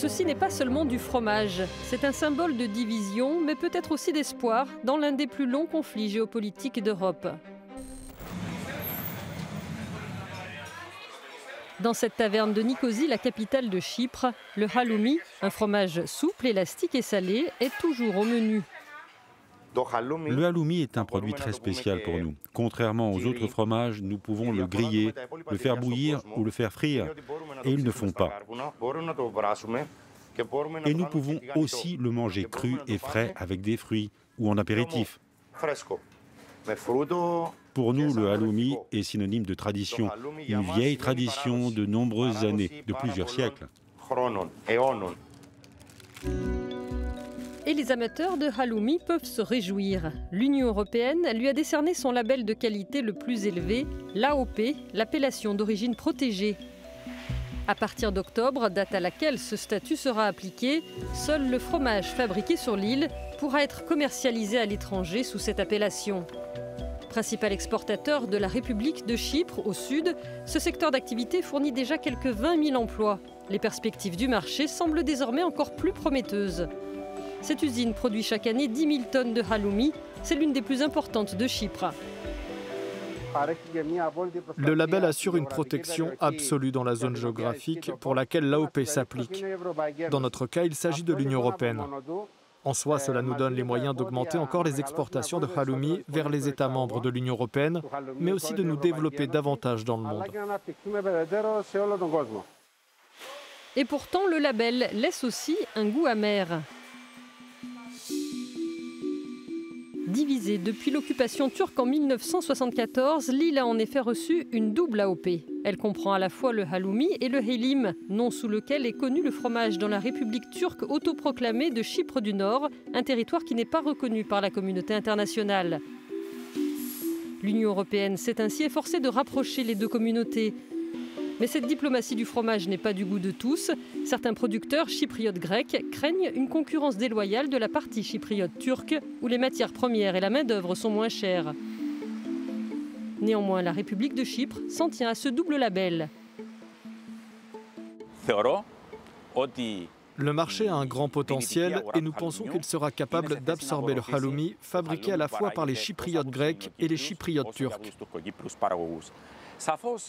ceci n'est pas seulement du fromage. C'est un symbole de division, mais peut-être aussi d'espoir dans l'un des plus longs conflits géopolitiques d'Europe. Dans cette taverne de Nicosie, la capitale de Chypre, le halloumi, un fromage souple, élastique et salé, est toujours au menu. Le halloumi est un produit très spécial pour nous. Contrairement aux autres fromages, nous pouvons le griller, le faire bouillir ou le faire frire, et ils ne font pas. Et nous pouvons aussi le manger cru et frais avec des fruits ou en apéritif. Pour nous, le halloumi est synonyme de tradition, une vieille tradition de nombreuses années, de plusieurs siècles. Et les amateurs de halloumi peuvent se réjouir. L'Union européenne lui a décerné son label de qualité le plus élevé, l'AOP, l'appellation d'origine protégée. À partir d'octobre, date à laquelle ce statut sera appliqué, seul le fromage fabriqué sur l'île pourra être commercialisé à l'étranger sous cette appellation. Principal exportateur de la République de Chypre au sud, ce secteur d'activité fournit déjà quelques 20 000 emplois. Les perspectives du marché semblent désormais encore plus prometteuses. Cette usine produit chaque année 10 000 tonnes de halloumi. C'est l'une des plus importantes de Chypre. Le label assure une protection absolue dans la zone géographique pour laquelle l'AOP s'applique. Dans notre cas, il s'agit de l'Union européenne. En soi, cela nous donne les moyens d'augmenter encore les exportations de halloumi vers les États membres de l'Union européenne, mais aussi de nous développer davantage dans le monde. Et pourtant, le label laisse aussi un goût amer. Divisée depuis l'occupation turque en 1974, l'île a en effet reçu une double AOP. Elle comprend à la fois le halloumi et le helim, nom sous lequel est connu le fromage dans la République turque autoproclamée de Chypre du Nord, un territoire qui n'est pas reconnu par la communauté internationale. L'Union européenne s'est ainsi efforcée de rapprocher les deux communautés. Mais cette diplomatie du fromage n'est pas du goût de tous. Certains producteurs chypriotes grecs craignent une concurrence déloyale de la partie chypriote turque, où les matières premières et la main-d'œuvre sont moins chères. Néanmoins, la République de Chypre s'en tient à ce double label. Le marché a un grand potentiel et nous pensons qu'il sera capable d'absorber le halloumi fabriqué à la fois par les chypriotes grecs et les chypriotes turcs.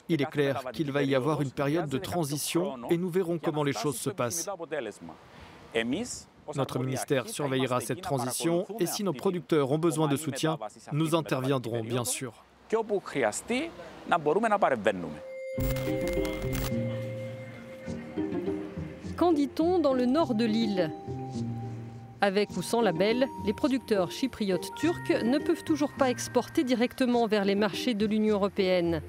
Il est clair qu'il va y avoir une période de transition et nous verrons comment les choses se passent. Notre ministère surveillera cette transition et si nos producteurs ont besoin de soutien, nous interviendrons bien sûr. Qu'en dit-on dans le nord de l'île ? Avec ou sans label, les producteurs chypriotes turcs ne peuvent toujours pas exporter directement vers les marchés de l'Union européenne.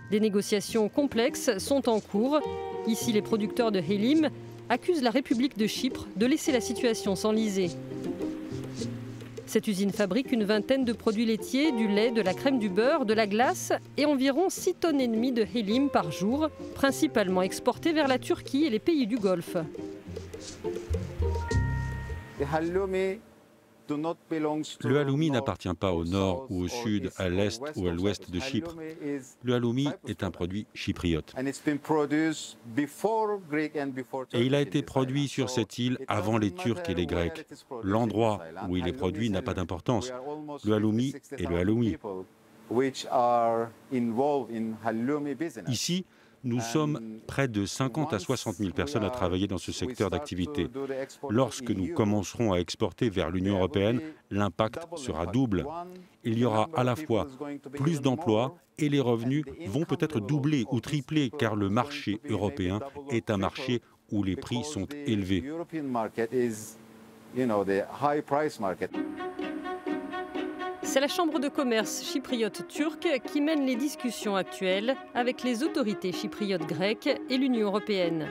Des négociations complexes sont en cours. Ici, les producteurs de helim accusent la République de Chypre de laisser la situation s'enliser. Cette usine fabrique une vingtaine de produits laitiers, du lait, de la crème, du beurre, de la glace et environ 6,5 tonnes de helim par jour, principalement exportés vers la Turquie et les pays du Golfe. Le halloumi n'appartient pas au nord ou au sud, à l'est ou à l'ouest de Chypre. Le halloumi est un produit chypriote. Et il a été produit sur cette île avant les Turcs et les Grecs. L'endroit où il est produit n'a pas d'importance. Le halloumi est le halloumi. Ici, nous sommes près de 50 à 60 000 personnes à travailler dans ce secteur d'activité. Lorsque nous commencerons à exporter vers l'Union européenne, l'impact sera double. Il y aura à la fois plus d'emplois et les revenus vont peut-être doubler ou tripler car le marché européen est un marché où les prix sont élevés. C'est la Chambre de commerce chypriote turque qui mène les discussions actuelles avec les autorités chypriotes grecques et l'Union européenne.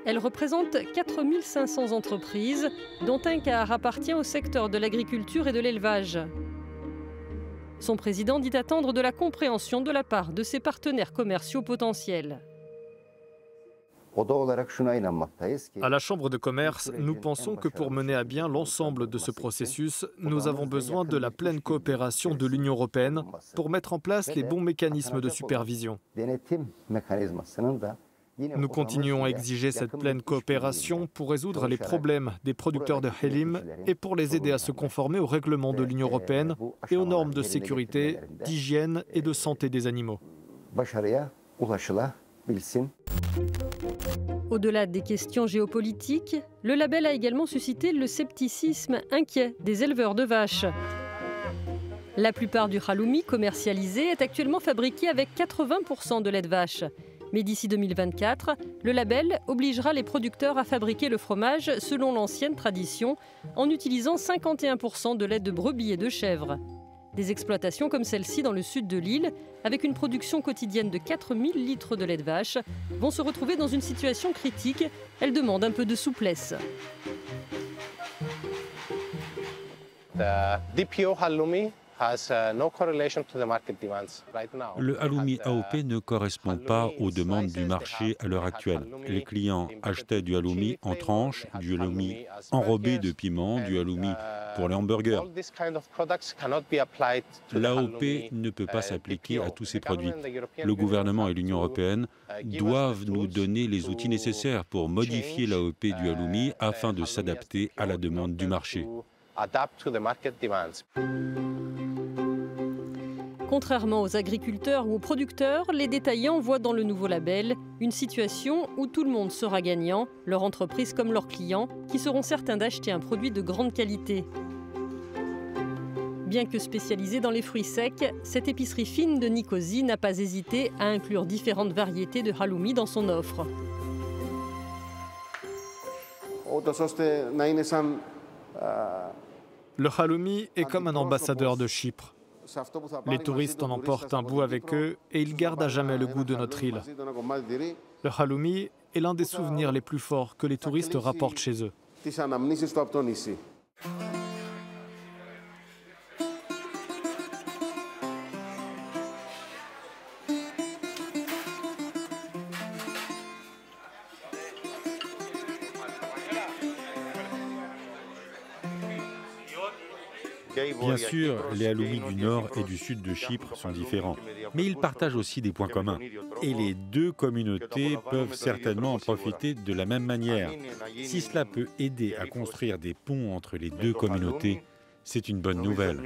Elle représente 4 500 entreprises, dont un quart appartient au secteur de l'agriculture et de l'élevage. Son président dit attendre de la compréhension de la part de ses partenaires commerciaux potentiels. À la Chambre de commerce, nous pensons que pour mener à bien l'ensemble de ce processus, nous avons besoin de la pleine coopération de l'Union européenne pour mettre en place les bons mécanismes de supervision. Nous continuons à exiger cette pleine coopération pour résoudre les problèmes des producteurs de Halim et pour les aider à se conformer aux règlements de l'Union européenne et aux normes de sécurité, d'hygiène et de santé des animaux. Au-delà des questions géopolitiques, le label a également suscité le scepticisme inquiet des éleveurs de vaches. La plupart du halloumi commercialisé est actuellement fabriqué avec 80% de lait de vache. Mais d'ici 2024, le label obligera les producteurs à fabriquer le fromage selon l'ancienne tradition, en utilisant 51% de lait de brebis et de chèvre. Des exploitations comme celle-ci dans le sud de l'île, avec une production quotidienne de 4000 litres de lait de vache, vont se retrouver dans une situation critique. Elles demandent un peu de souplesse. Le halloumi AOP ne correspond pas aux demandes du marché à l'heure actuelle. Les clients achetaient du halloumi en tranches, du halloumi enrobé de piment, du halloumi pour les hamburgers. L'AOP ne peut pas s'appliquer à tous ces produits. Le gouvernement et l'Union européenne doivent nous donner les outils nécessaires pour modifier l'AOP du halloumi afin de s'adapter à la demande du marché. Contrairement aux agriculteurs ou aux producteurs, les détaillants voient dans le nouveau label une situation où tout le monde sera gagnant, leur entreprise comme leurs clients, qui seront certains d'acheter un produit de grande qualité. Bien que spécialisée dans les fruits secs, cette épicerie fine de Nicosie n'a pas hésité à inclure différentes variétés de halloumi dans son offre. Le halloumi est comme un ambassadeur de Chypre. Les touristes en emportent un bout avec eux et ils gardent à jamais le goût de notre île. Le halloumi est l'un des souvenirs les plus forts que les touristes rapportent chez eux. Bien sûr, les halloumi du nord et du sud de Chypre sont différents, mais ils partagent aussi des points communs. Et les deux communautés peuvent certainement en profiter de la même manière. Si cela peut aider à construire des ponts entre les deux communautés, c'est une bonne nouvelle.